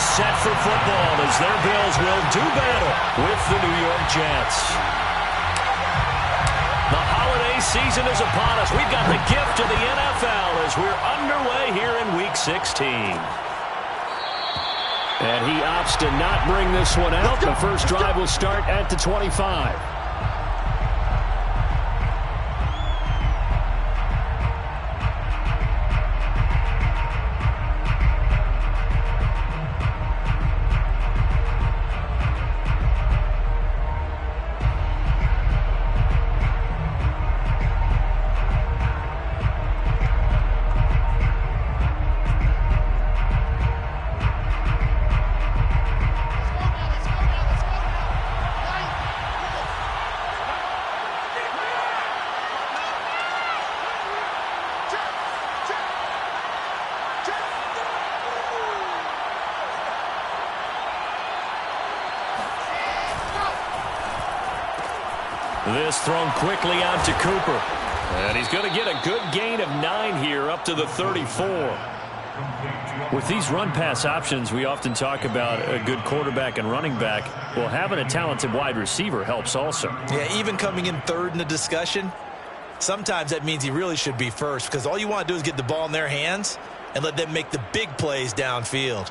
set for football as their Bills will do battle with the New York Jets. The holiday season is upon us. We've got the gift of the NFL as we're underway here in Week 16. And he opts to not bring this one out. The first drive will start at the 25. This thrown quickly out to Cooper. And he's going to get a good gain of 9 here up to the 34. With these run-pass options, we often talk about a good quarterback and running back. Well, having a talented wide receiver helps also. Yeah, even coming in third in the discussion, sometimes that means he really should be first because all you want to do is get the ball in their hands and let them make the big plays downfield.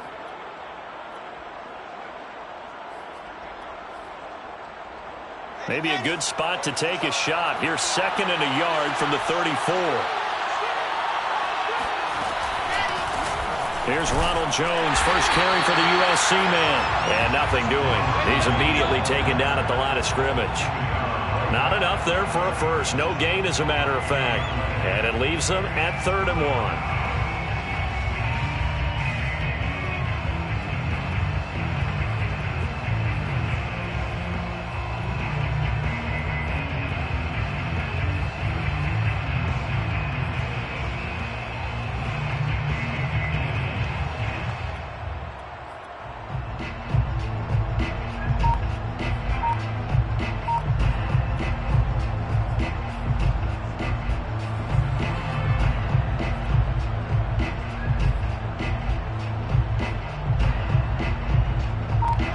Maybe a good spot to take a shot. Here's 2nd and a yard from the 34. Here's Ronald Jones, first carry for the USC man. And nothing doing. He's immediately taken down at the line of scrimmage. Not enough there for a first. No gain, as a matter of fact. And it leaves them at 3rd and 1.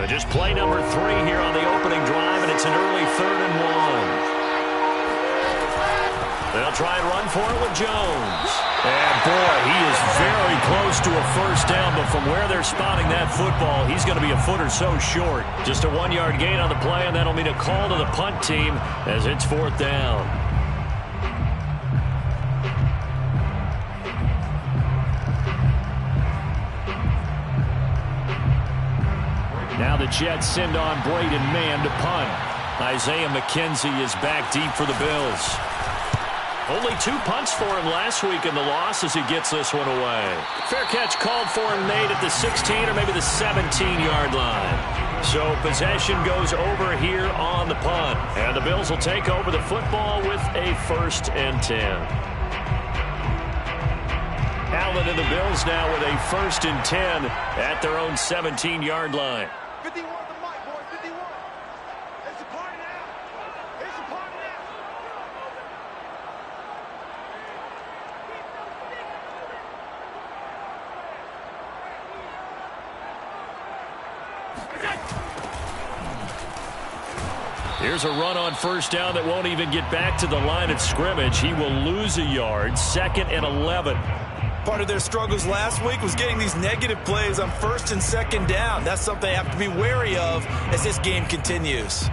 Just play number 3 here on the opening drive, and it's an early 3rd and 1. They'll try and run for it with Jones. And, boy, he is very close to a first down, but from where they're spotting that football, he's going to be a foot or so short. Just a 1-yard gain on the play, and that'll mean a call to the punt team as it's 4th down. Now the Jets send on Braden Mann to punt. Isaiah McKenzie is back deep for the Bills. Only 2 punts for him last week in the loss as he gets this one away. Fair catch called for and made at the 16 or maybe the 17-yard line. So possession goes over here on the punt. And the Bills will take over the football with a 1st and 10. Allen and the Bills now with a 1st and 10 at their own 17-yard line. 51 the mic, boys, 51. It's a party now. It's a party now. Here's a run on 1st down that won't even get back to the line of scrimmage. He will lose a yard. 2nd and 11. Part of their struggles last week was getting these negative plays on 1st and 2nd down. That's something they have to be wary of as this game continues.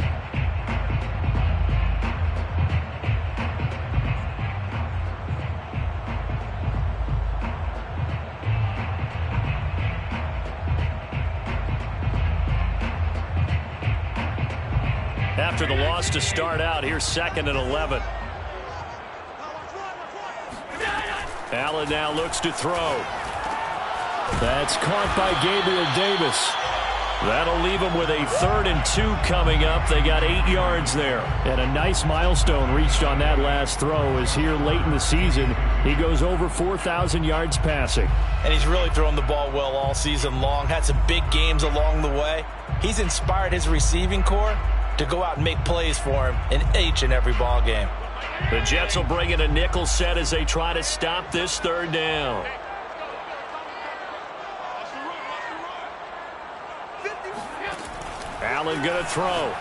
After the loss to start out, here's 2nd and 11. Allen now looks to throw. That's caught by Gabriel Davis. That'll leave them with a 3rd and 2 coming up. They got 8 yards there. And a nice milestone reached on that last throw as here late in the season, he goes over 4,000 yards passing. And he's really thrown the ball well all season long. Had some big games along the way. He's inspired his receiving corps to go out and make plays for him in each and every ball game. The Jets will bring in a nickel set as they try to stop this 3rd down. Allen going to throw.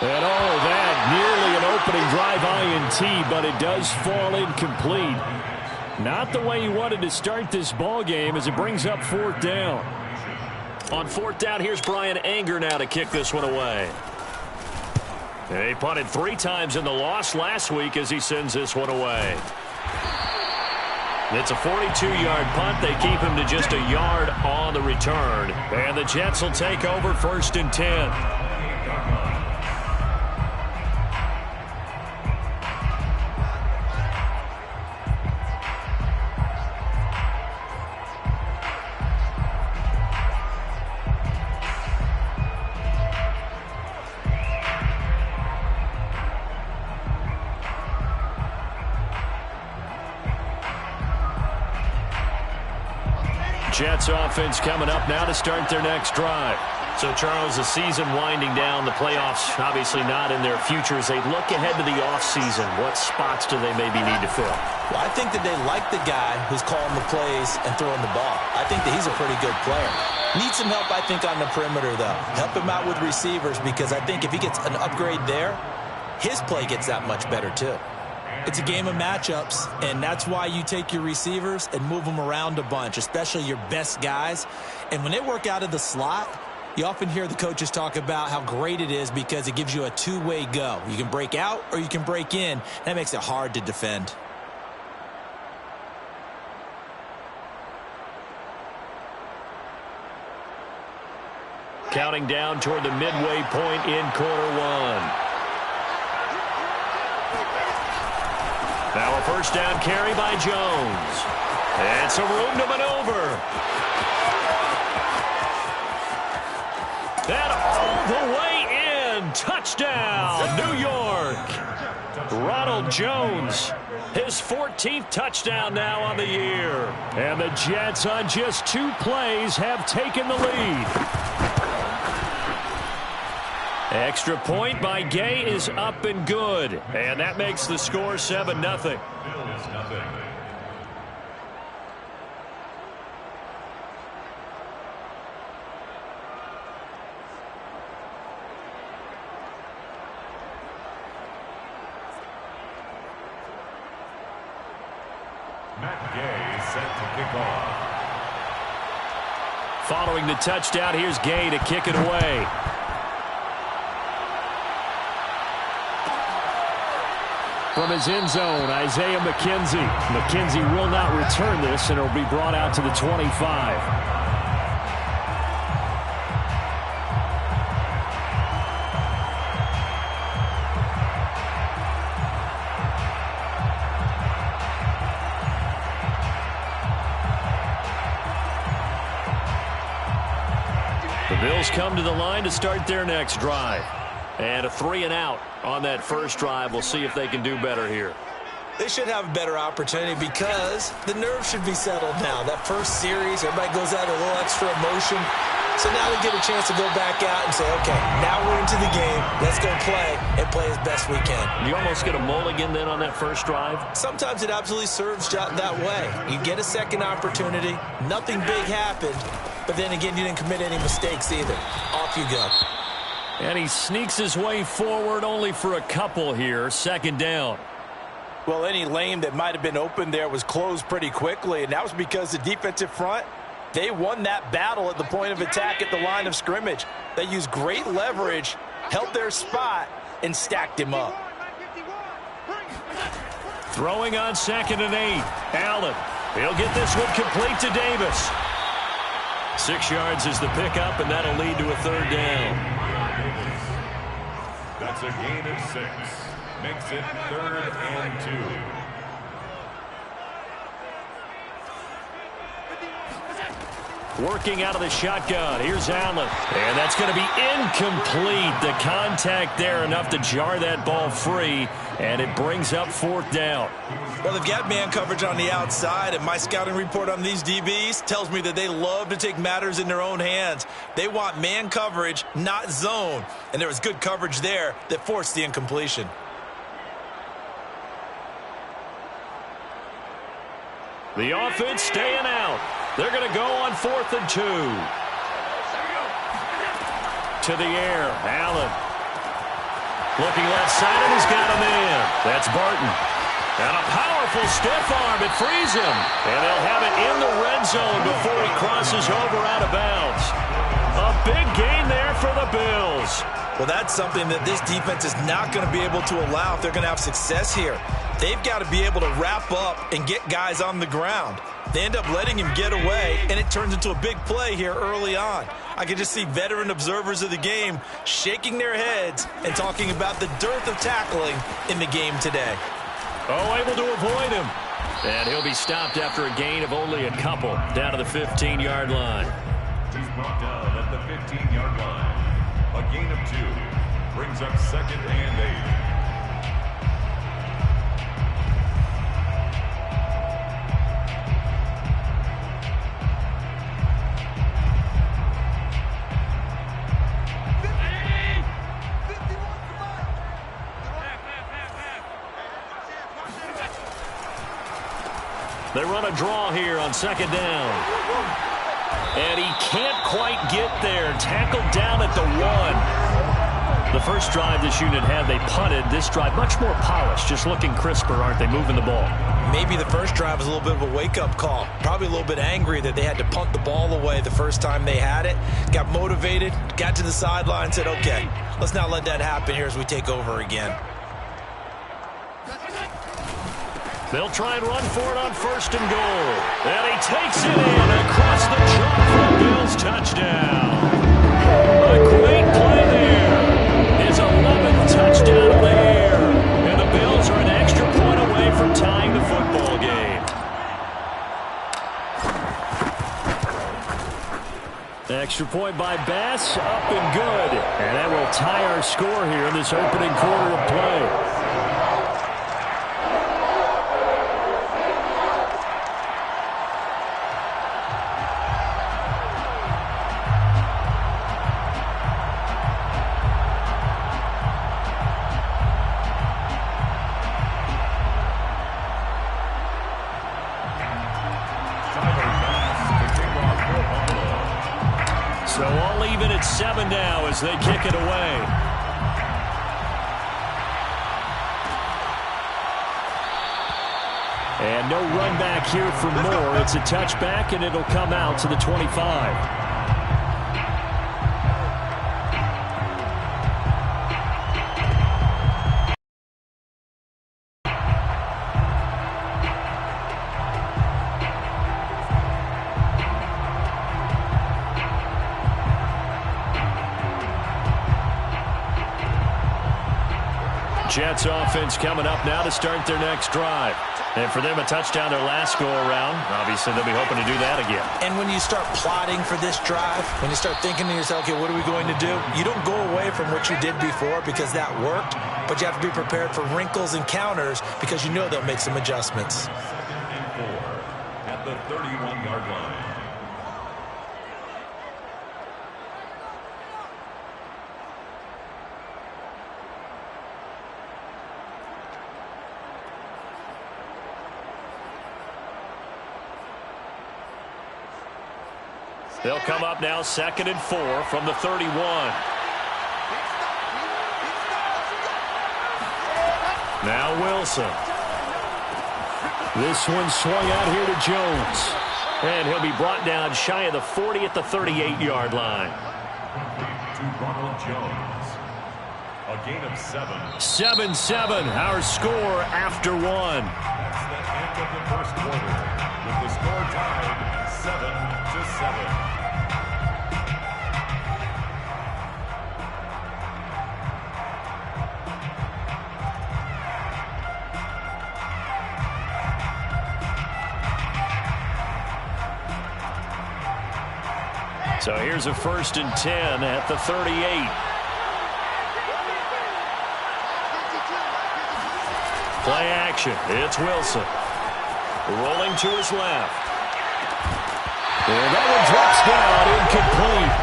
And oh, that nearly an opening drive INT, but it does fall incomplete. Not the way he wanted to start this ball game as it brings up 4th down. On 4th down, here's Brian Anger now to kick this one away. He punted 3 times in the loss last week as he sends this one away. It's a 42-yard punt. They keep him to just a yard on the return. And the Jets will take over 1st and 10. Jets offense coming up now to start their next drive. So, Charles, the season winding down, the playoffs obviously not in their future. As they look ahead to the offseason, what spots do they maybe need to fill? Well, I think that they like the guy who's calling the plays and throwing the ball. I think that he's a pretty good player. Needs some help, I think, on the perimeter, though. Help him out with receivers, because I think if he gets an upgrade there, his play gets that much better, too. It's a game of matchups, and that's why you take your receivers and move them around a bunch, especially your best guys. And when they work out of the slot, you often hear the coaches talk about how great it is because it gives you a two-way go. You can break out or you can break in. That makes it hard to defend. Counting down toward the midway point in quarter 1. Now a first down carry by Jones. It's a room to maneuver. And all the way in. Touchdown, New York. Ronald Jones, his 14th touchdown now on the year. And the Jets on just 2 plays have taken the lead. Extra point by Gay is up and good. And that makes the score 7-0. Matt Gay set to kick off. Following the touchdown, here's Gay to kick it away. From his end zone, Isaiah McKenzie. McKenzie will not return this, and it'll be brought out to the 25. The Bills come to the line to start their next drive. And a 3-and-out on that first drive. We'll see if they can do better here. They should have a better opportunity because the nerves should be settled now. That first series, everybody goes out with a little extra emotion. So now they get a chance to go back out and say, okay, now we're into the game. Let's go play and play as best we can. You almost get a mulligan then on that first drive? Sometimes it absolutely serves that way. You get a second opportunity. Nothing big happened. But then again, you didn't commit any mistakes either. Off you go. And he sneaks his way forward only for a couple here. 2nd down. Well, any lane that might have been open there was closed pretty quickly, and that was because the defensive front, they won that battle at the point of attack at the line of scrimmage. They used great leverage, held their spot, and stacked him up. Throwing on 2nd and 8. Allen. He'll get this one complete to Davis. 6 yards is the pickup, and that'll lead to a 3rd down. That's a gain of 6. Makes it 3rd and 2. Working out of the shotgun. Here's Allen. And that's going to be incomplete. The contact there enough to jar that ball free. And it brings up 4th down. Well, they've got man coverage on the outside, and my scouting report on these DBs tells me that they love to take matters in their own hands. They want man coverage, not zone. And there was good coverage there that forced the incompletion. The offense staying out. They're going to go on 4th and 2. to the air. Allen. Looking left side, and he's got him in. That's Barton. And a powerful stiff arm. It frees him. And they'll have it in the red zone before he crosses over out of bounds. A big gain there for the Bills. Well, that's something that this defense is not going to be able to allow if they're going to have success here. They've got to be able to wrap up and get guys on the ground. They end up letting him get away, and it turns into a big play here early on. I can just see veteran observers of the game shaking their heads and talking about the dearth of tackling in the game today. Oh, able to avoid him. And he'll be stopped after a gain of only a couple down to the 15-yard line. He's brought down at the 15-yard line. A gain of 2 brings up 2nd and 8. They run a draw here on 2nd down. And he can't quite get there. Tackled down at the 1. The first drive this unit had, they punted. This drive, much more polished, just looking crisper, aren't they, moving the ball? Maybe the first drive was a little bit of a wake-up call. Probably a little bit angry that they had to punt the ball away the first time they had it. Got motivated, got to the sideline, said, okay, let's not let that happen here as we take over again. They'll try and run for it on 1st and goal. And he takes it in across the chalk for a Bills touchdown. A great play there. His 11th touchdown of the year. And the Bills are an extra point away from tying the football game. Extra point by Bass, up and good. And that will tie our score here in this opening quarter of play. So all even at 7 now as they kick it away. And no run back here for Moore. It's a touchback, and it'll come out to the 25. Jets offense coming up now to start their next drive. And for them, a touchdown their last go-around. Obviously, they'll be hoping to do that again. And when you start plotting for this drive, when you start thinking to yourself, okay, what are we going to do? You don't go away from what you did before because that worked, but you have to be prepared for wrinkles and counters because you know they'll make some adjustments. 2nd and 4 at the 31-yard line. They'll come up now 2nd and 4 from the 31. Now Wilson. This one swung out here to Jones. And he'll be brought down shy of the 40 at the 38-yard line. To Ronald Jones. A gain of 7. 7-7, our score after 1. That's the end of the first quarter. With the score tied 7-7. So here's a 1st and 10 at the 38. Play action. It's Wilson. Rolling to his left. And that one drops down, incomplete.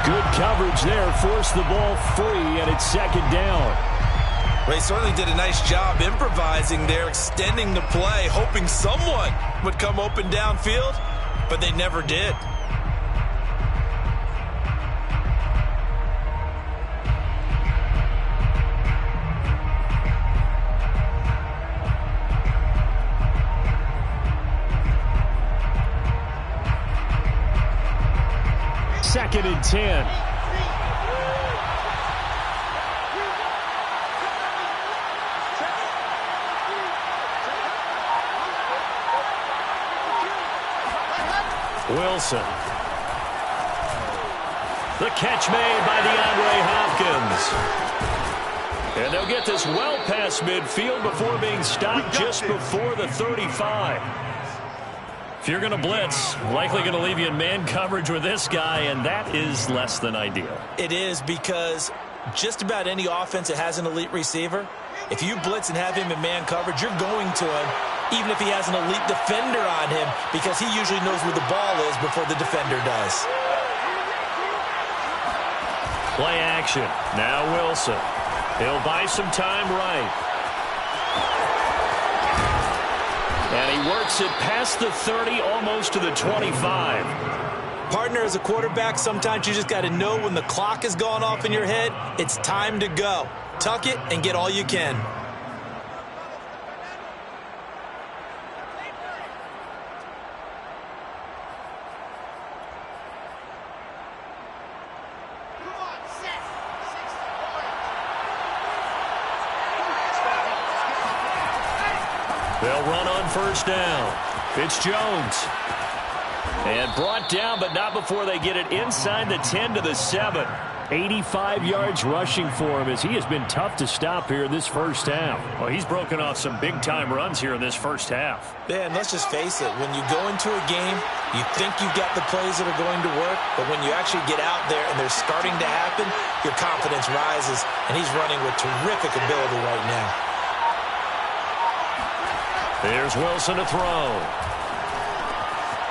Good coverage there. Forced the ball free, and it's 2nd down. They certainly did a nice job improvising there, extending the play, hoping someone would come open downfield, but they never did. 2nd and 10. Wilson. The catch made by DeAndre Hopkins. And they'll get this well past midfield before being stopped just before the 35. If you're going to blitz, likely going to leave you in man coverage with this guy, and that is less than ideal. It is, because just about any offense that has an elite receiver, if you blitz and have him in man coverage, you're going to him, even if he has an elite defender on him, because he usually knows where the ball is before the defender does. Play action. Now Wilson. He'll buy some time right. And he works it past the 30, almost to the 25. Partner, as a quarterback, sometimes you just got to know when the clock has gone off in your head, it's time to go. Tuck it and get all you can. They'll run on first down. It's Jones. And brought down, but not before they get it inside the 10 to the 7. 85 yards rushing for him, as he has been tough to stop here in this first half. Well, he's broken off some big-time runs here in this first half. Yeah, and let's just face it. When you go into a game, you think you've got the plays that are going to work, but when you actually get out there and they're starting to happen, your confidence rises, and he's running with terrific ability right now. Here's Wilson to throw.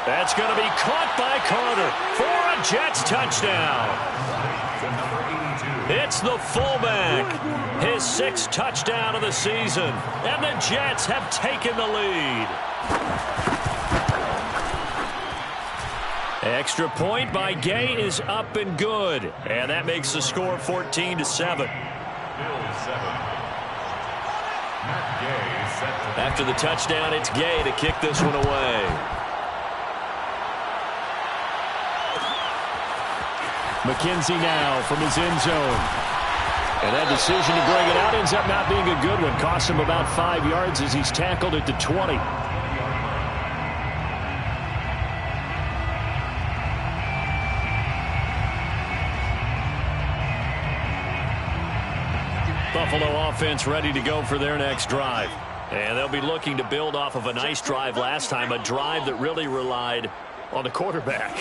That's going to be caught by Carter for a Jets touchdown. It's the fullback. His 6th touchdown of the season. And the Jets have taken the lead. Extra point by Gay is up and good. And that makes the score 14 to 7. After the touchdown, it's Gay to kick this one away. McKenzie now from his end zone. And that decision to bring it out ends up not being a good one. Cost him about 5 yards as he's tackled at the 20. Buffalo offense ready to go for their next drive. And they'll be looking to build off of a nice drive last time, a drive that really relied on the quarterback.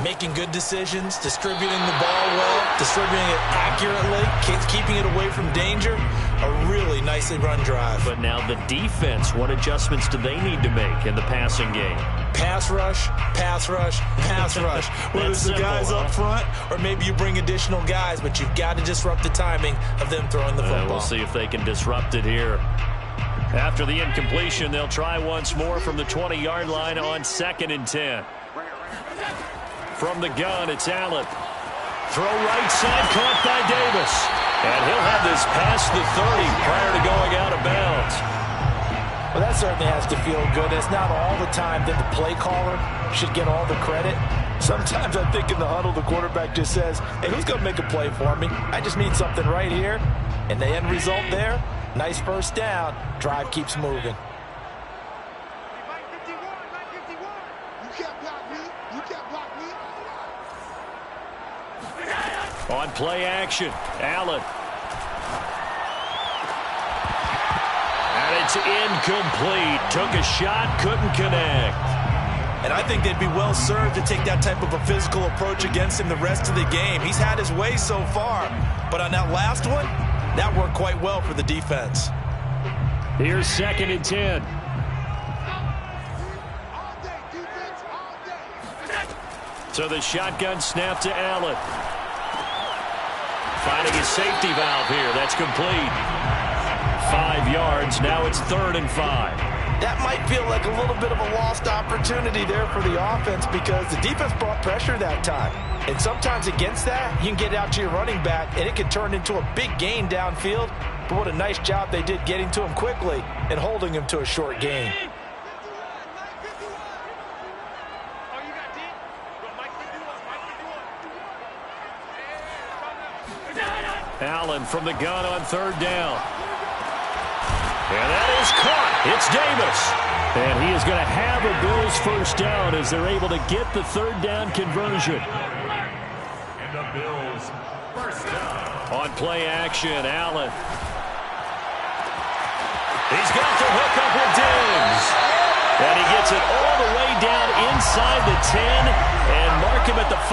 Making good decisions, distributing the ball well, distributing it accurately, keeping it away from danger. A really nicely run drive. But now the defense, what adjustments do they need to make in the passing game? Pass rush, pass rush, pass rush. Whether it's the guys up front or maybe you bring additional guys, but you've got to disrupt the timing of them throwing the football. We'll see if they can disrupt it here. After the incompletion, they'll try once more from the 20-yard line on 2nd and 10. From the gun, it's Allen. Throw right side, caught by Davis. And he'll have this past the 30 prior to going out of bounds. Well, that certainly has to feel good. It's not all the time that the play caller should get all the credit. Sometimes I think in the huddle, the quarterback just says, hey, who's going to make a play for me? I just need something right here. And the end result there, nice first down. Drive keeps moving. On play action, Allen. And it's incomplete. Took a shot, couldn't connect. And I think they'd be well served to take that type of a physical approach against him the rest of the game. He's had his way so far. But on that last one, that worked quite well for the defense. Here's 2nd and 10. So the shotgun snap to Allen. Finding his safety valve here. That's complete. 5 yards. Now it's 3rd and 5. That might feel like a little bit of a lost opportunity there for the offense because the defense brought pressure that time. And sometimes against that, you can get out to your running back, and it can turn into a big gain downfield. But what a nice job they did getting to him quickly and holding him to a short gain. Allen from the gun on third down. And that is caught. It's Davis. And he is going to have a Bills first down as they're able to get the third down conversion. And the Bills first down. On play action, Allen. He's got the hook up with Diggs. And he gets it all the way down inside the 10 and mark him at the 5.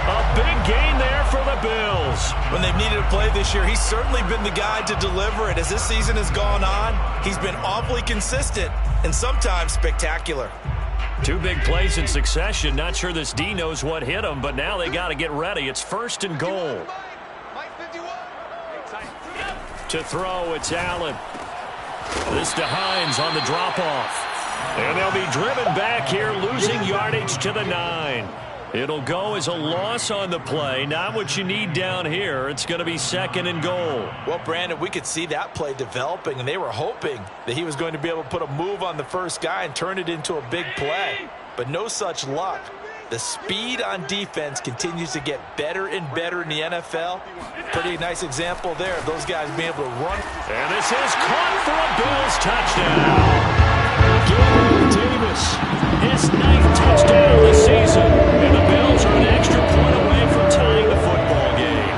A big gain there for the Bills. When they've needed a play this year, he's certainly been the guy to deliver it. As this season has gone on, he's been awfully consistent and sometimes spectacular. 2 big plays in succession. Not sure this D knows what hit him, but now they got to get ready. It's first and goal. To throw, it's Allen. This to Hines on the drop-off. And they'll be driven back here, losing yardage to the 9. It'll go as a loss on the play. Not what you need down here. It's going to be second and goal. Well, Brandon, we could see that play developing, and they were hoping that he was going to be able to put a move on the first guy and turn it into a big play. But no such luck. The speed on defense continues to get better and better in the NFL. Pretty nice example there of those guys being able to run. And this is caught for a Bills touchdown. Gabriel Davis, his 9th touchdown of the season. And the Bills are an extra point away from tying the football game.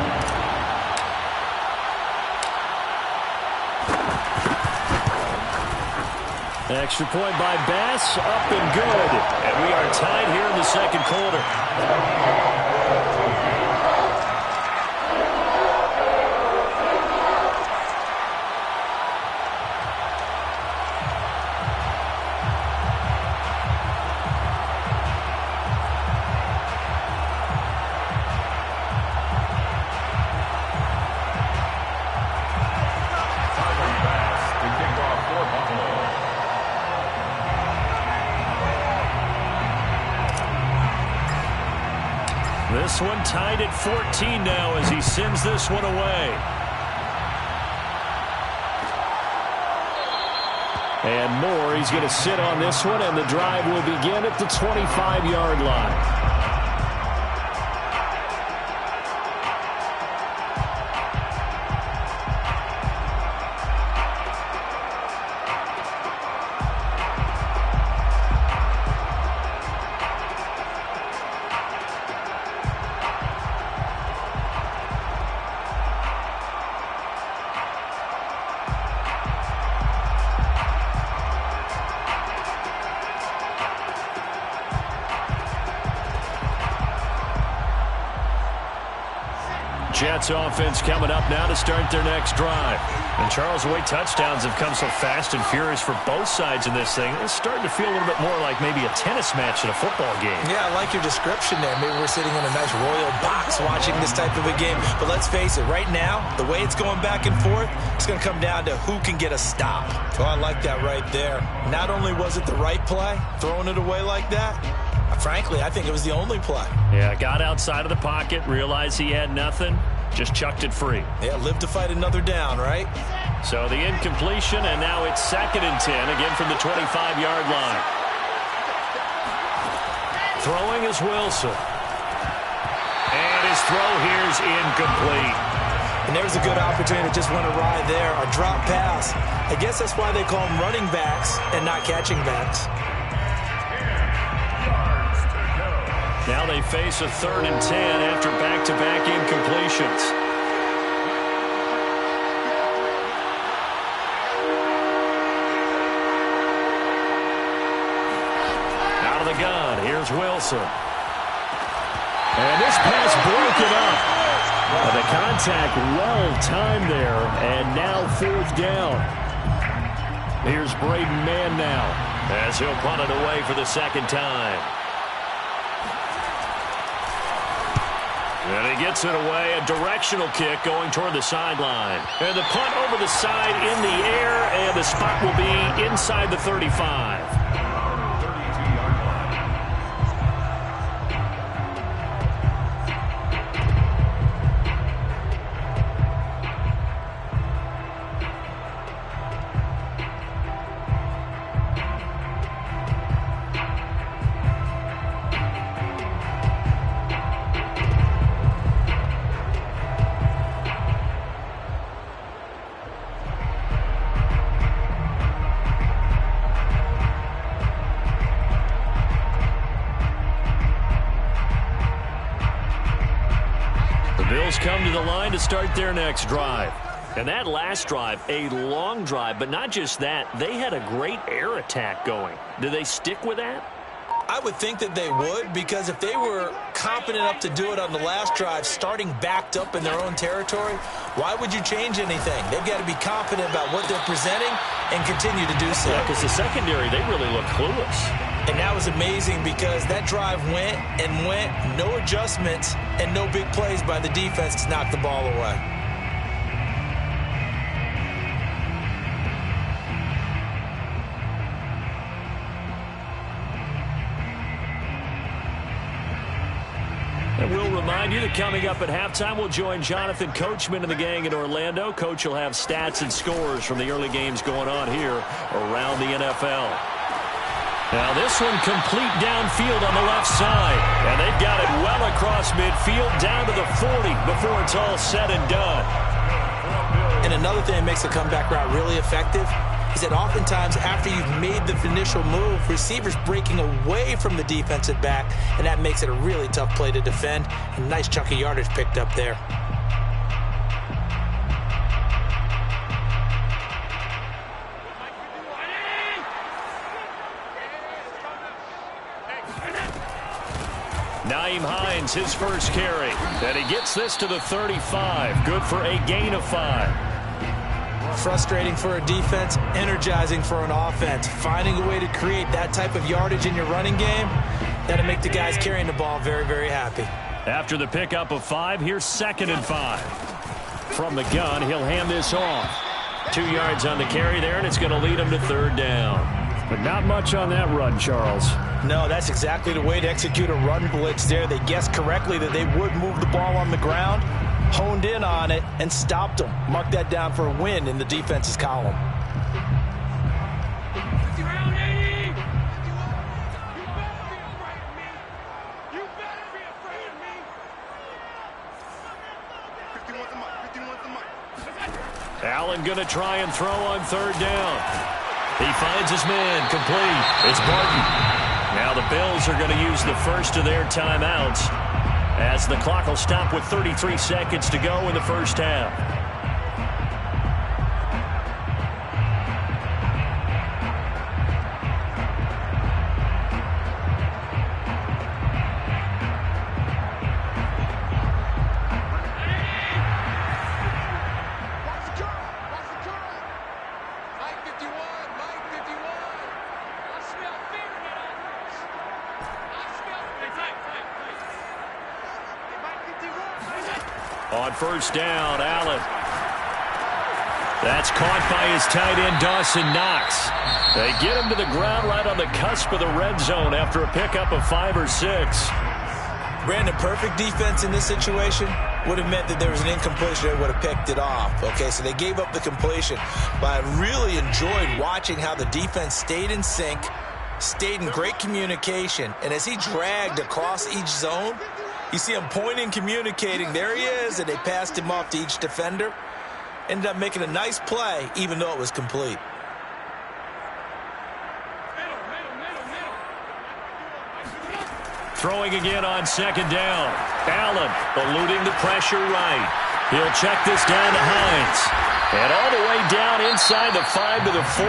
Extra point by Bass, up and good. And we are tied here in the second quarter. This one tied at 14 now as he sends this one away. And Moore, he's going to sit on this one, and the drive will begin at the 25-yard line. Jets offense coming up now to start their next drive. And Charles, the way touchdowns have come so fast and furious for both sides in this thing, it's starting to feel a little bit more like maybe a tennis match in a football game. Yeah, I like your description there. Maybe we're sitting in a nice royal box watching this type of a game. But let's face it, right now, the way it's going back and forth, it's going to come down to who can get a stop. Oh, I like that right there. Not only was it the right play, throwing it away like that, frankly, I think it was the only play. Yeah, got outside of the pocket, realized he had nothing, just chucked it free. Yeah, live to fight another down, right? So the incompletion, and now it's second and 10, again from the 25-yard line. Throwing is Wilson. And his throw here is incomplete. And there's a good opportunity that just went awry there, a drop pass. I guess that's why they call them running backs and not catching backs. Now they face a 3rd and 10 after back-to-back incompletions. Out of the gun, here's Wilson. And this pass broken up. The contact well-timed there, and now 4th down. Here's Braden Mann now, as he'll punt it away for the second time. And he gets it away, a directional kick going toward the sideline. And the punt over the side in the air, and the spot will be inside the 35. Bills come to the line to start their next drive. And that last drive, a long drive, but not just that, they had a great air attack going. Do they stick with that? I would think that they would, because if they were confident enough to do it on the last drive, starting backed up in their own territory, why would you change anything? They've got to be confident about what they're presenting and continue to do so. Yeah, because the secondary, they really look clueless. And that was amazing because that drive went and went, no adjustments and no big plays by the defense to knock the ball away. And we'll remind you that coming up at halftime, we'll join Jonathan Coachman and the gang in Orlando. Coach will have stats and scores from the early games going on here around the NFL. Now this one complete downfield on the left side. And they've got it well across midfield down to the 40 before it's all said and done. And another thing that makes the comeback route really effective is that oftentimes after you've made the initial move, receivers breaking away from the defensive back, and that makes it a really tough play to defend. A nice chunk of yardage picked up there. Nyheim Hines, his first carry. And he gets this to the 35. Good for a gain of 5. Frustrating for a defense, energizing for an offense. Finding a way to create that type of yardage in your running game, that'll make the guys carrying the ball very, very happy. After the pickup of 5, here's 2nd and 5. From the gun, he'll hand this off. 2 yards on the carry there, and it's going to lead him to 3rd down. But not much on that run, Charles. No, that's exactly the way to execute a run blitz there. They guessed correctly that they would move the ball on the ground, honed in on it, and stopped them. Mark that down for a win in the defense's column. Allen going to try and throw on 3rd down. He finds his man, complete. It's Barton. Now the Bills are going to use the first of their timeouts as the clock will stop with 33 seconds to go in the first half. On 1st down, Allen. That's caught by his tight end, Dawson Knox. They get him to the ground right on the cusp of the red zone after a pickup of 5 or 6. Brandon, perfect defense in this situation would have meant that there was an incompletion. They would have picked it off. Okay, so they gave up the completion. But I really enjoyed watching how the defense stayed in sync, stayed in great communication, and as he dragged across each zone, you see him pointing, communicating. There he is, and they passed him off to each defender. Ended up making a nice play, even though it was complete. Throwing again on 2nd down. Allen eluding the pressure right. He'll check this down to Hines. And all the way down inside the 5 to the 4.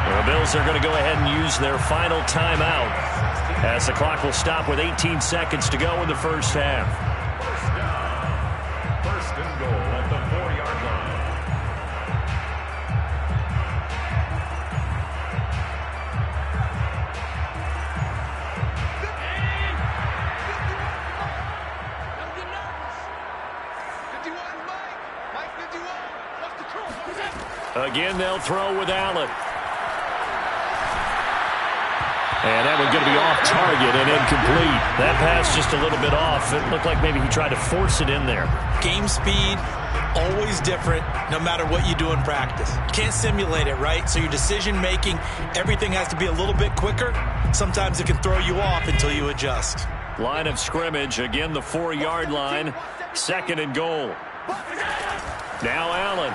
The Bills are going to go ahead and use their final timeout as the clock will stop with 18 seconds to go in the first half. First and goal at the 4-yard line. Again, they'll throw with Allen. And that one's going to be off target and incomplete. That pass just a little bit off. It looked like maybe he tried to force it in there. Game speed, always different, no matter what you do in practice. Can't simulate it, right? So your decision-making, everything has to be a little bit quicker. Sometimes it can throw you off until you adjust. Line of scrimmage, again the 4-yard line. 2nd and goal. Now Allen.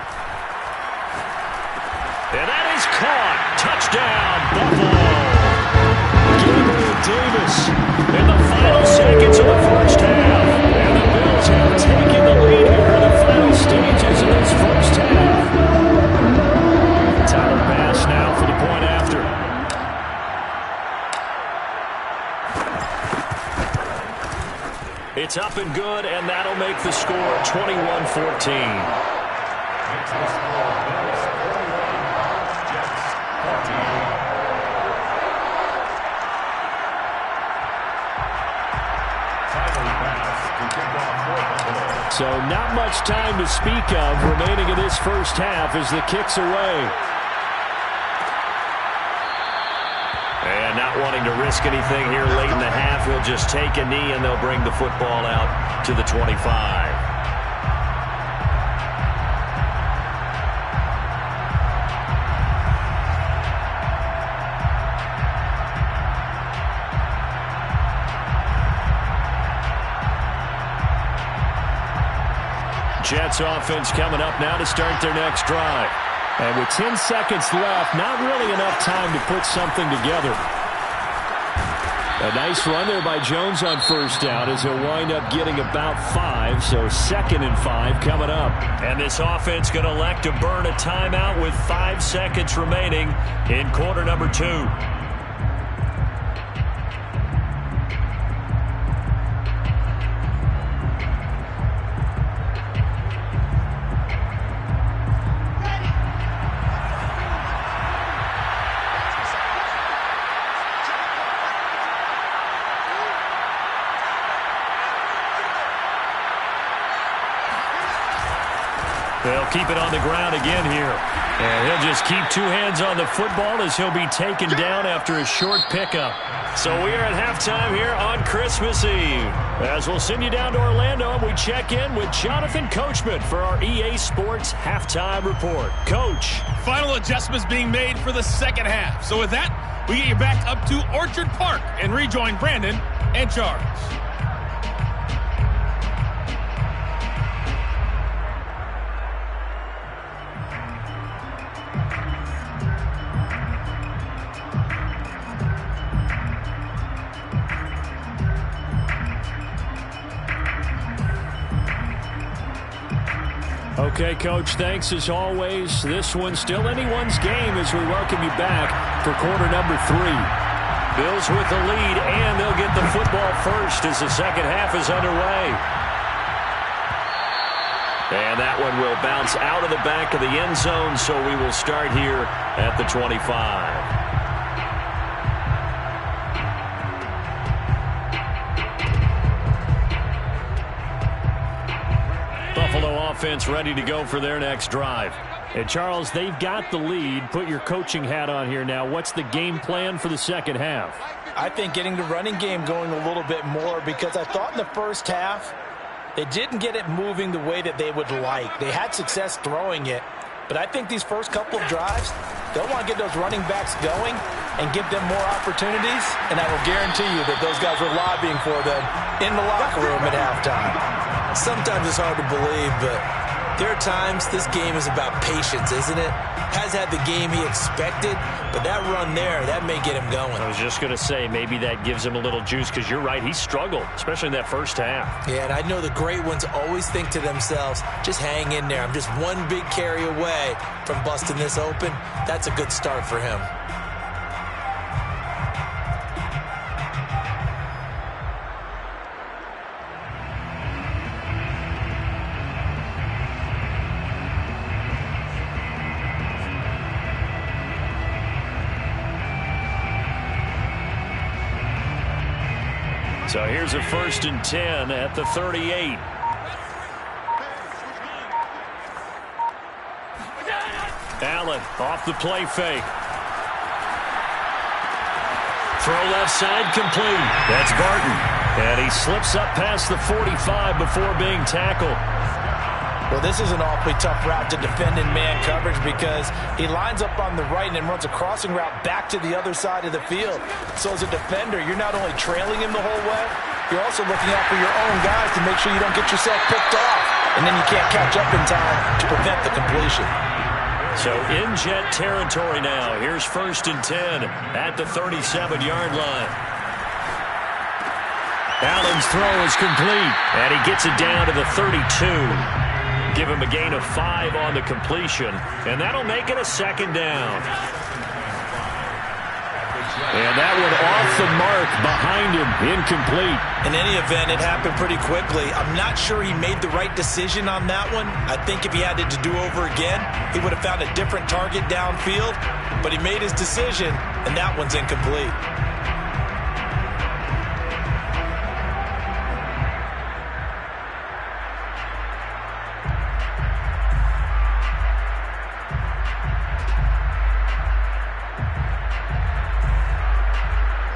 And that is caught. Touchdown, Buffalo. Davis in the final seconds of the first half. And the Bills have taken It's up and good, and that'll make the score 21-14. Makes the score Bills 41, Jets 14. So not much time to speak of remaining in this first half as the kick's away. And not wanting to risk anything here late in the half, he'll just take a knee and they'll bring the football out to the 25. Jets offense coming up now to start their next drive. And with 10 seconds left, not really enough time to put something together. A nice run there by Jones on first down as he'll wind up getting about 5. So 2nd and 5 coming up. And this offense going to elect to burn a timeout with 5 seconds remaining in quarter number 2. They'll keep it on the ground again here. And he'll just keep 2 hands on the football as he'll be taken down after a short pickup. So we are at halftime here on Christmas Eve. As we'll send you down to Orlando, and we check in with Jonathan Coachman for our EA Sports Halftime Report. Coach. Final adjustments being made for the second half. So with that, we get you back up to Orchard Park and rejoin Brandon and Charles. Okay, Coach, thanks as always. This one's still anyone's game as we welcome you back for quarter number 3. Bills with the lead, and they'll get the football first as the second half is underway. And that one will bounce out of the back of the end zone, so we will start here at the 25. Buffalo offense ready to go for their next drive. And Charles, they've got the lead. Put your coaching hat on here now. What's the game plan for the second half? I think getting the running game going a little bit more, because I thought in the first half they didn't get it moving the way that they would like. They had success throwing it, but I think these first couple of drives, they'll want to get those running backs going and give them more opportunities, and I will guarantee you that those guys were lobbying for them in the locker room at halftime. Sometimes it's hard to believe, but there are times this game is about patience, isn't it? Has had the game he expected, but that run there, that may get him going. I was just going to say, maybe that gives him a little juice, because you're right, he struggled, especially in that first half. Yeah, and I know the great ones always think to themselves, just hang in there. I'm just one big carry away from busting this open. That's a good start for him. So here's a 1st and 10 at the 38. Allen off the play fake. Throw left side complete. That's Barton. And he slips up past the 45 before being tackled. Well, this is an awfully tough route to defend in man coverage, because he lines up on the right and then runs a crossing route back to the other side of the field. So as a defender, you're not only trailing him the whole way, you're also looking out for your own guys to make sure you don't get yourself picked off. And then you can't catch up in time to prevent the completion. So in Jet territory now. Here's 1st and 10 at the 37-yard line. Allen's throw is complete, and he gets it down to the 32. Give him a gain of 5 on the completion, and that'll make it a 2nd down. And that one off the mark behind him, incomplete. In any event, it happened pretty quickly. I'm not sure he made the right decision on that one. I think if he had it to do over again, he would have found a different target downfield. But he made his decision, and that one's incomplete.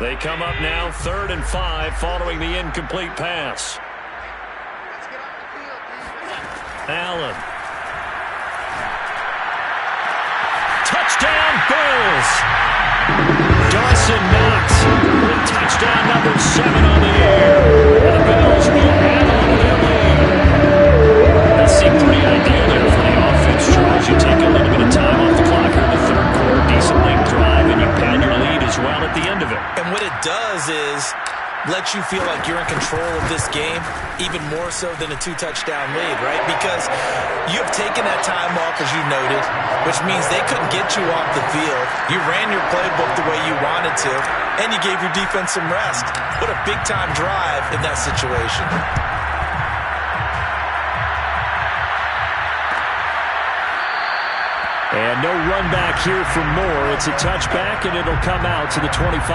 They come up now 3rd and 5 following the incomplete pass. Allen. Touchdown Bills. Dawson Knox with touchdown number 7 on the air. And the Bills will add on to their lead. That seemed pretty ideal there for the offense, Charles. You take a little bit of time off the clock here in the 3rd quarter, decent length drive, and you pad your lead as well at the end of it. And what it does is let you feel like you're in control of this game, even more so than a 2-touchdown lead, right? Because you've taken that time off, as you noted, which means they couldn't get you off the field. You ran your playbook the way you wanted to, and you gave your defense some rest. What a big-time drive in that situation. And no run back here for Moore. It's a touchback, and it'll come out to the 25.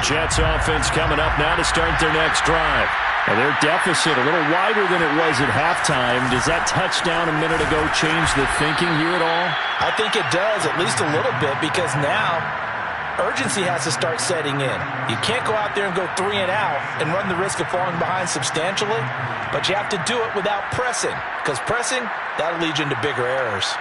Jets offense coming up now to start their next drive. And their deficit a little wider than it was at halftime. Does that touchdown a minute ago change the thinking here at all? I think it does, at least a little bit, because now urgency has to start setting in. You can't go out there and go 3 and out and run the risk of falling behind substantially, but you have to do it without pressing, because pressing, that'll lead you into bigger errors.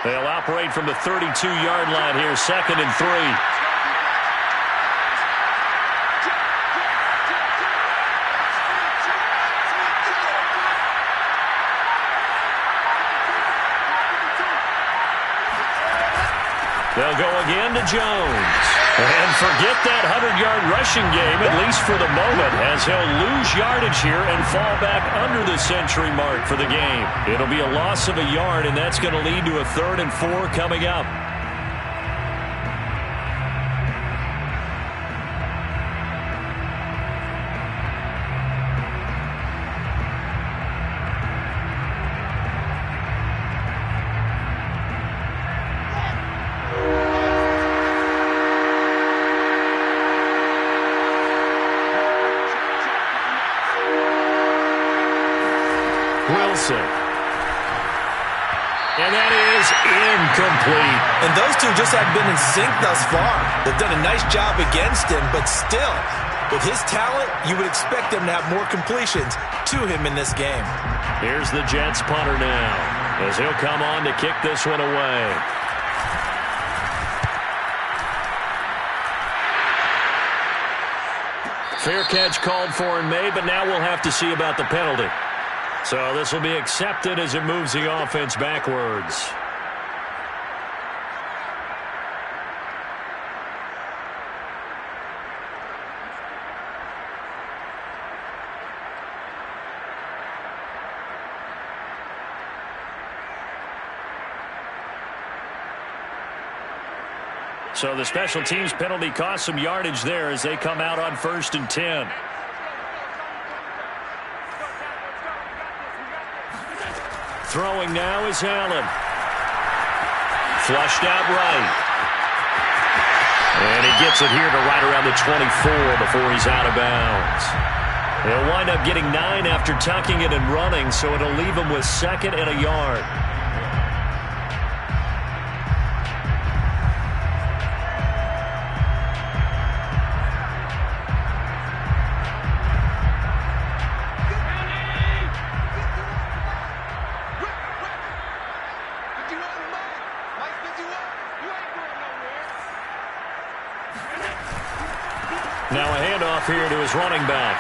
They'll operate from the 32-yard line here, 2nd and 3. They'll go again to Jones. And forget that 100-yard rushing game, at least for the moment, as he'll lose yardage here and fall back under the century mark for the game. It'll be a loss of a yard, and that's going to lead to a 3rd and 4 coming up. And that is incomplete. And those two just haven't been in sync thus far. They've done a nice job against him, but still, with his talent, you would expect them to have more completions to him in this game. Here's the Jets punter now, as he'll come on to kick this one away. Fair catch called for and made, but now we'll have to see about the penalty. So this will be accepted as it moves the offense backwards. So the special teams penalty cost some yardage there as they come out on 1st and 10. Throwing now is Allen. Flushed out right. And he gets it here to right around the 24 before he's out of bounds. He'll wind up getting 9 after tucking it and running, so it'll leave him with 2nd and a yard. handoff here to his running back.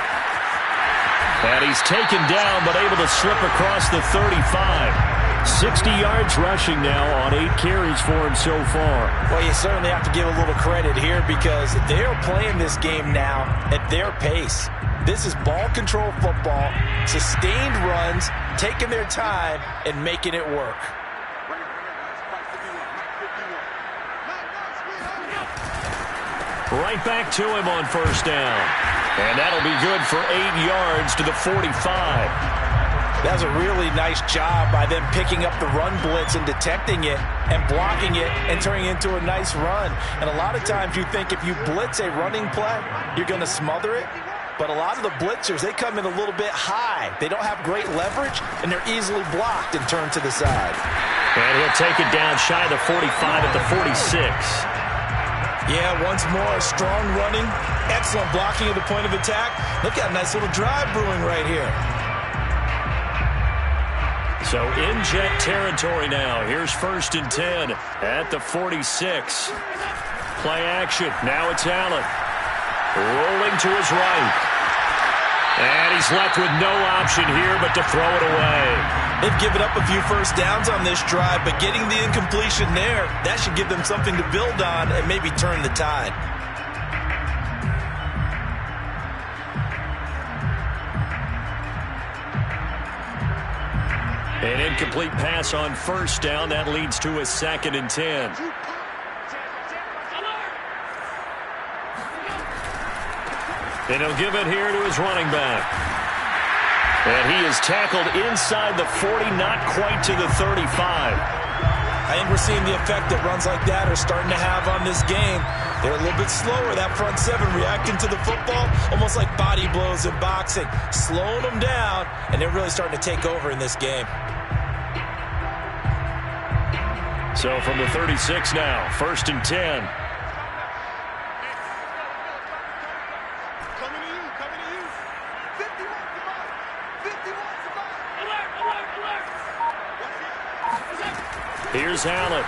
And he's taken down, but able to slip across the 35. 60 yards rushing now on 8 carries for him so far. Well, you certainly have to give a little credit here because they're playing this game now at their pace. This is ball control football, sustained runs, taking their time, and making it work. Right back to him on first down. And that'll be good for 8 yards to the 45. That's a really nice job by them picking up the run blitz and detecting it and blocking it and turning it into a nice run. And a lot of times you think if you blitz a running play, you're going to smother it. But a lot of the blitzers, they come in a little bit high. They don't have great leverage, and they're easily blocked and turned to the side. And he'll take it down shy of the 45 at the 46. Yeah, once more, strong running, excellent blocking at the point of attack. Look at a nice little drive brewing right here. So in jet territory now. Here's 1st and 10 at the 46. Play action. Now it's Allen. Rolling to his right. And he's left with no option here but to throw it away. They've given up a few first downs on this drive, but getting the incompletion there, that should give them something to build on and maybe turn the tide. An incomplete pass on first down. That leads to a 2nd and 10. And he'll give it here to his running back. And he is tackled inside the 40, not quite to the 35. I think we're seeing the effect that runs like that are starting to have on this game. They're a little bit slower, that front seven, reacting to the football, almost like body blows in boxing, slowing them down, and they're really starting to take over in this game. So from the 36 now, 1st and 10. Coming to you, coming to you. 51 to mine. 51 to mine. Alert. Here's Allen.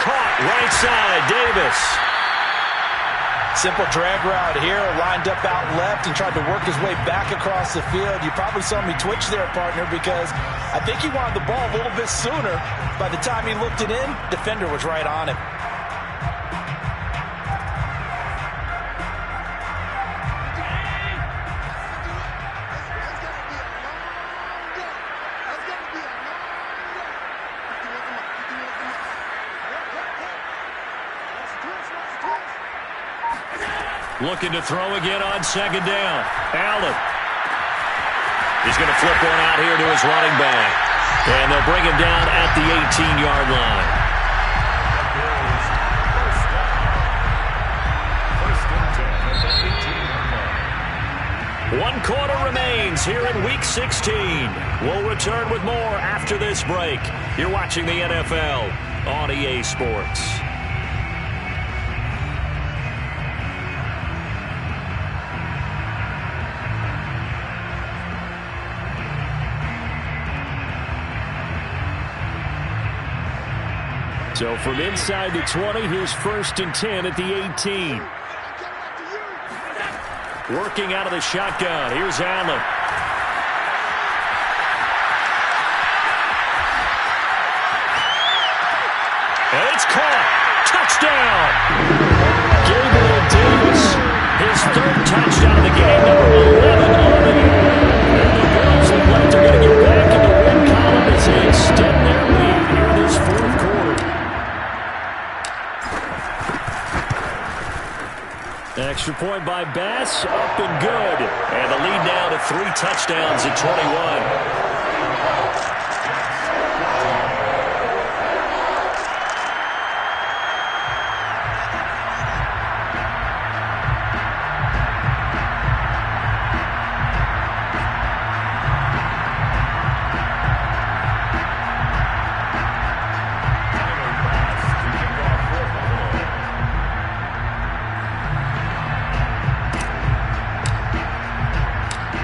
Caught right side, Davis. Simple drag route here, lined up out left and tried to work his way back across the field. You probably saw me twitch there, partner, because I think he wanted the ball a little bit sooner. By the time he looked it in, defender was right on him. Looking to throw again on 2nd down. Allen. He's going to flip one out here to his running back. And they'll bring him down at the 18-yard line. One quarter remains here in Week 16. We'll return with more after this break. You're watching the NFL on EA Sports. So from inside the 20, here's 1st and 10 at the 18. Working out of the shotgun. Here's Allen. And it's caught. Touchdown. Gabriel Davis. His 3rd touchdown of the game, number 11 on the year. And the Bills look like they're going to get back in the win column as they extend their lead here in this 4th quarter. Extra point by Bass, up and good. And the lead now to 3 touchdowns at 21.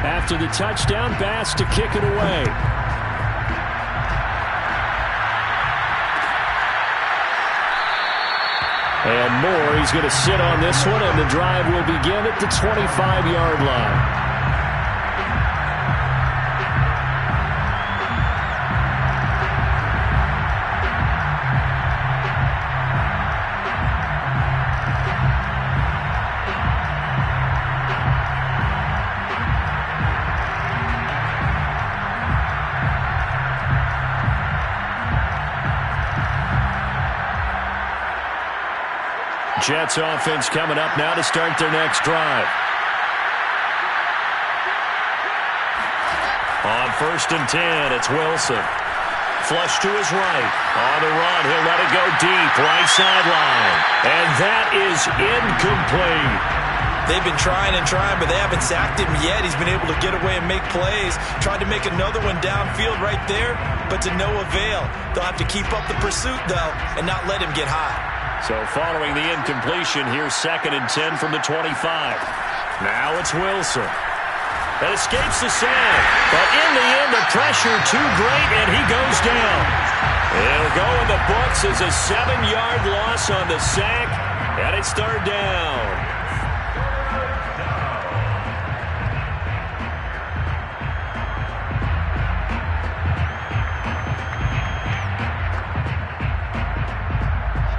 After the touchdown, Bass to kick it away. And Moore, he's going to sit on this one, and the drive will begin at the 25-yard line. Jets offense coming up now to start their next drive. On 1st and 10, it's Wilson. Flush to his right. On the run, he'll let it go deep. Right sideline. And that is incomplete. They've been trying and trying, but they haven't sacked him yet. He's been able to get away and make plays. Tried to make another one downfield right there, but to no avail. They'll have to keep up the pursuit, though, and not let him get high. So following the incompletion, here's 2nd and 10 from the 25. Now it's Wilson. That escapes the sack. But in the end, the pressure too great, and he goes down. It'll go in the books as a 7-yard loss on the sack, and it's 3rd down.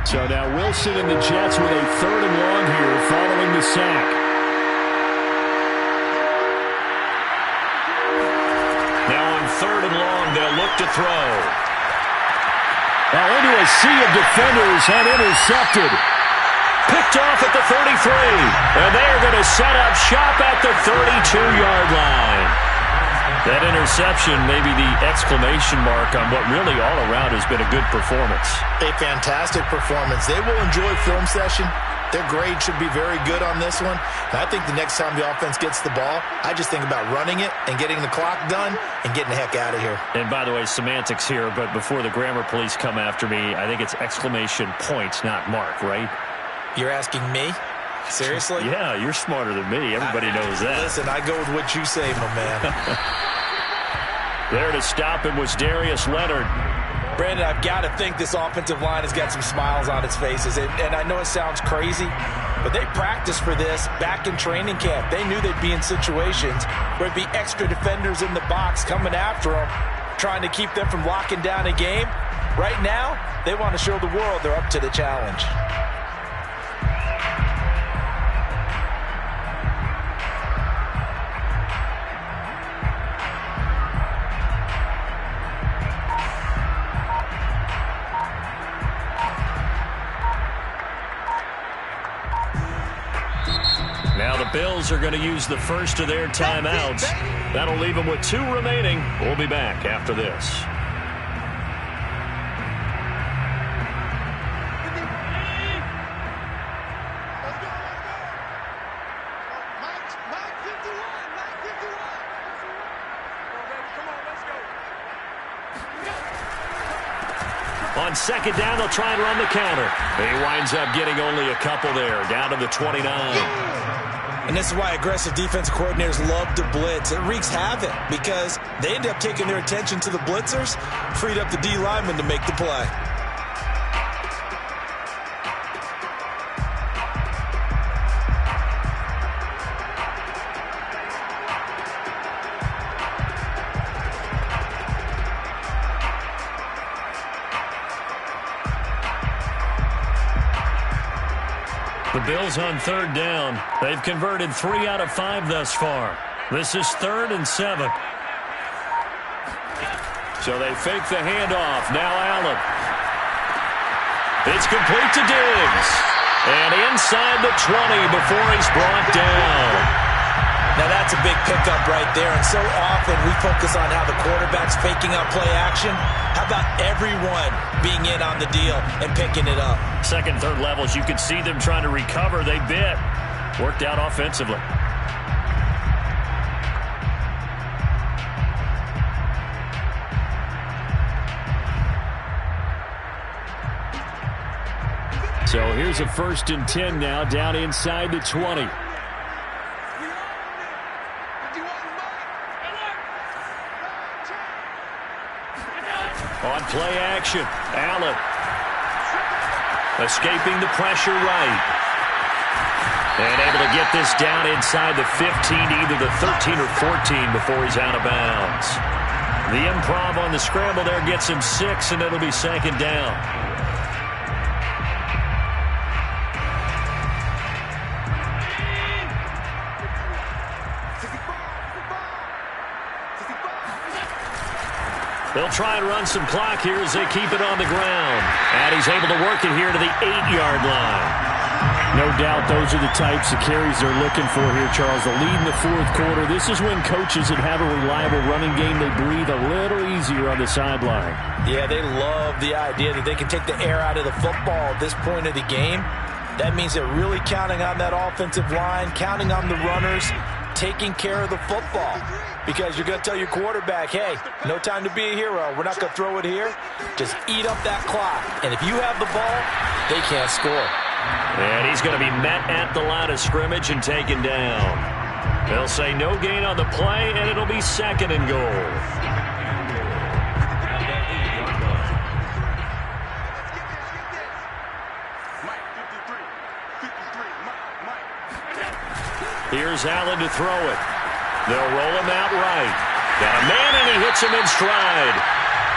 So now Wilson and the Jets with a 3rd and long here following the sack. Now on 3rd and long, they'll look to throw. Now into a sea of defenders and intercepted. Picked off at the 33. And they're going to set up shop at the 32-yard line. That interception may be the exclamation mark on what really all around has been a good performance. A fantastic performance. They will enjoy film session. Their grade should be very good on this one. And I think the next time the offense gets the ball, I just think about running it and getting the clock done and getting the heck out of here. And by the way, semantics here, but before the grammar police come after me, I think it's exclamation point, not mark, right? You're asking me? Seriously? Yeah, you're smarter than me. Everybody knows that. Listen, I go with what you say, my man. There to stop him was Darius Leonard. Brandon, I've got to think this offensive line has got some smiles on its faces. And I know it sounds crazy, but they practiced for this back in training camp. They knew they'd be in situations where it'd be extra defenders in the box coming after them, trying to keep them from locking down a game. Right now, they want to show the world they're up to the challenge. Now the Bills are going to use the first of their timeouts. That'll leave them with 2 remaining. We'll be back after this. On 2nd down, they'll try and run the counter. He winds up getting only a couple there, down to the 29. And this is why aggressive defense coordinators love to blitz. It wreaks havoc because they end up taking their attention to the blitzers, freed up the D lineman to make the play. The Bills on 3rd down. They've converted 3 out of 5 thus far. This is 3rd and 7. So they fake the handoff. Now Allen. It's complete to Diggs. And inside the 20 before he's brought down. Now that's a big pickup right there, and so often we focus on how the quarterback's faking out play action. How about everyone being in on the deal and picking it up? 2nd, 3rd levels, you could see them trying to recover. They bit. Worked out offensively. So here's a 1st and 10 now, down inside the 20. On play action, Allen. Escaping the pressure right. And able to get this down inside the 15 to either the 13 or 14 before he's out of bounds. The improv on the scramble there gets him 6, and it'll be second down. They'll try and run some clock here as they keep it on the ground. And he's able to work it here to the 8-yard line. No doubt those are the types of carries they're looking for here, Charles. The lead in the fourth quarter. This is when coaches that have a reliable running game, they breathe a little easier on the sideline. Yeah, they love the idea that they can take the air out of the football at this point of the game. That means they're really counting on that offensive line, counting on the runners, taking care of the football. Because you're going to tell your quarterback, hey, no time to be a hero. We're not going to throw it here. Just eat up that clock. And if you have the ball, they can't score. And he's going to be met at the line of scrimmage and taken down. They'll say no gain on the play, and it'll be second and goal. Here's Allen to throw it. They'll roll him out right. Got a man, and he hits him in stride.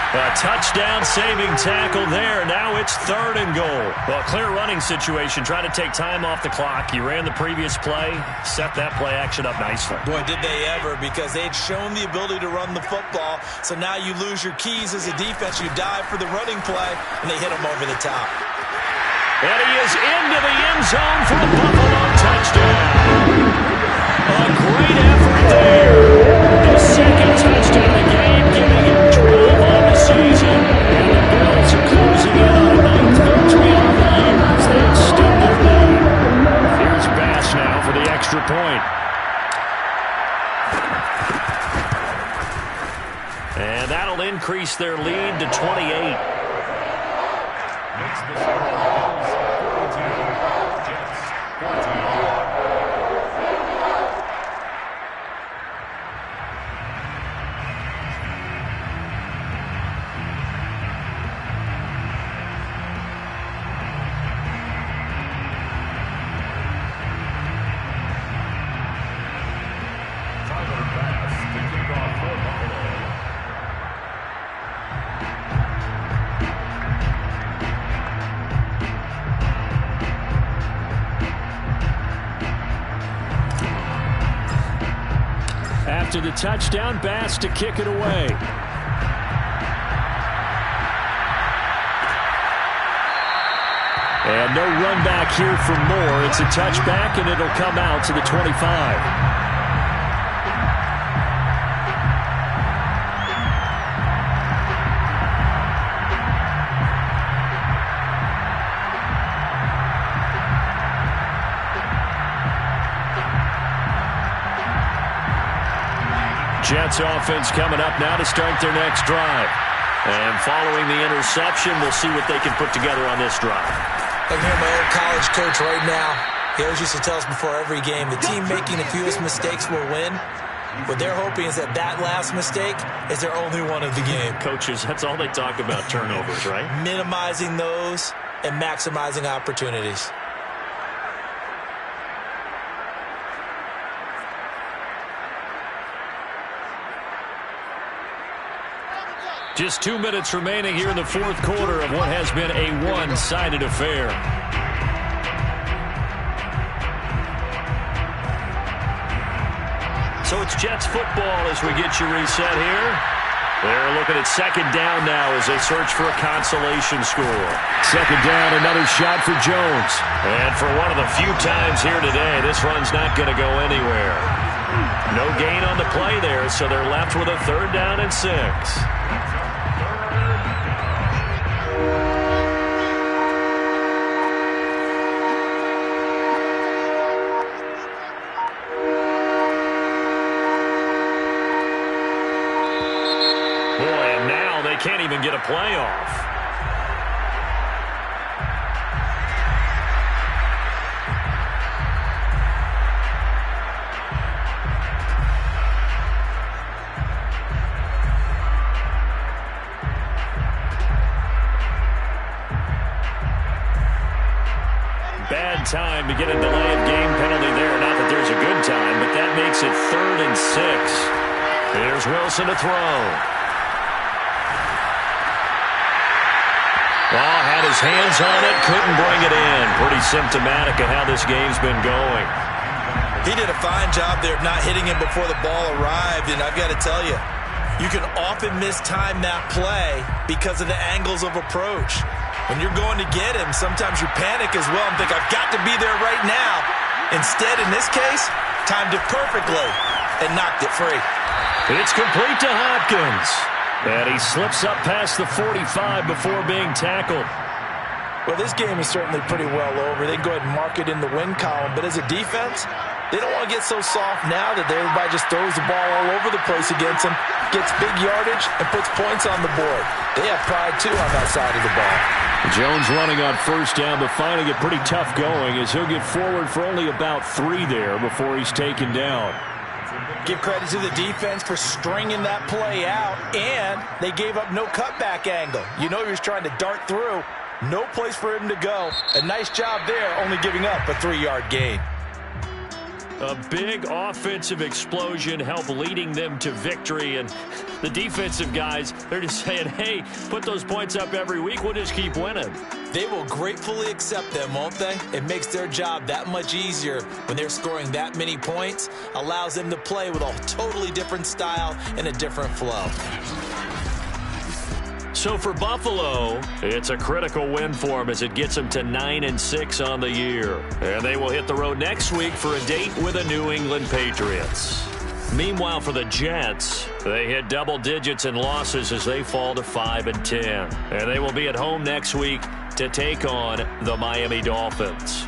A touchdown-saving tackle there. Now it's third and goal. Well, clear running situation. Trying to take time off the clock. He ran the previous play, set that play action up nicely. Boy, did they ever, because they'd shown the ability to run the football. So now you lose your keys as a defense. You dive for the running play, and they hit him over the top. And he is into the end zone for a Buffalo touchdown. A great effort there. His second touchdown of the game, giving him 12 on the season. And the Bills are closing in on a 9th victory on the year as they extend their lead. Here's Bass now for the extra point. And that'll increase their lead to 28. Makes the score Bills 42, Jets 14. After the touchdown, Bass to kick it away. And no run back here for Moore. It's a touchback, and it'll come out to the 25. Jets offense coming up now to start their next drive. And following the interception, we'll see what they can put together on this drive. I can hear my old college coach right now. He always used to tell us before every game, the team making the fewest mistakes will win. What they're hoping is that that last mistake is their only one of the game. Coaches, that's all they talk about, turnovers, right? Minimizing those and maximizing opportunities. Just 2 minutes remaining here in the fourth quarter of what has been a one-sided affair. So it's Jets football as we get you reset here. They're looking at second down now as they search for a consolation score. Second down, another shot for Jones. And for one of the few times here today, this run's not going to go anywhere. No gain on the play there, so they're left with a third down and 6. Can't even get a play off. Bad on time to get a delay of game penalty there. Not that there's a good time, but that makes it 3rd and 6. Here's Wilson to throw. Well, had his hands on it, couldn't bring it in. Pretty symptomatic of how this game's been going. He did a fine job there of not hitting him before the ball arrived, and I've got to tell you, you can often mistime that play because of the angles of approach. When you're going to get him, sometimes you panic as well and think, I've got to be there right now. Instead, in this case, timed it perfectly and knocked it free. It's complete to Hopkins. And he slips up past the 45 before being tackled. Well, this game is certainly pretty well over. They can go ahead and mark it in the win column. But as a defense, they don't want to get so soft now that everybody just throws the ball all over the place against them, gets big yardage, and puts points on the board. They have pride, too, on that side of the ball. Jones running on 1st down, but finding it pretty tough going as he'll get forward for only about 3 there before he's taken down. Give credit to the defense for stringing that play out, and they gave up no cutback angle. You know he was trying to dart through. No place for him to go. A nice job there, only giving up a 3-yard gain. A big offensive explosion helped leading them to victory, and the defensive guys, they're just saying, hey, put those points up every week, we'll just keep winning. They will gratefully accept them, won't they? It makes their job that much easier when they're scoring that many points, allows them to play with a totally different style and a different flow. So for Buffalo, it's a critical win for them as it gets them to 9-6 on the year. And they will hit the road next week for a date with the New England Patriots. Meanwhile, for the Jets, they hit double digits in losses as they fall to 5-10. And they will be at home next week to take on the Miami Dolphins.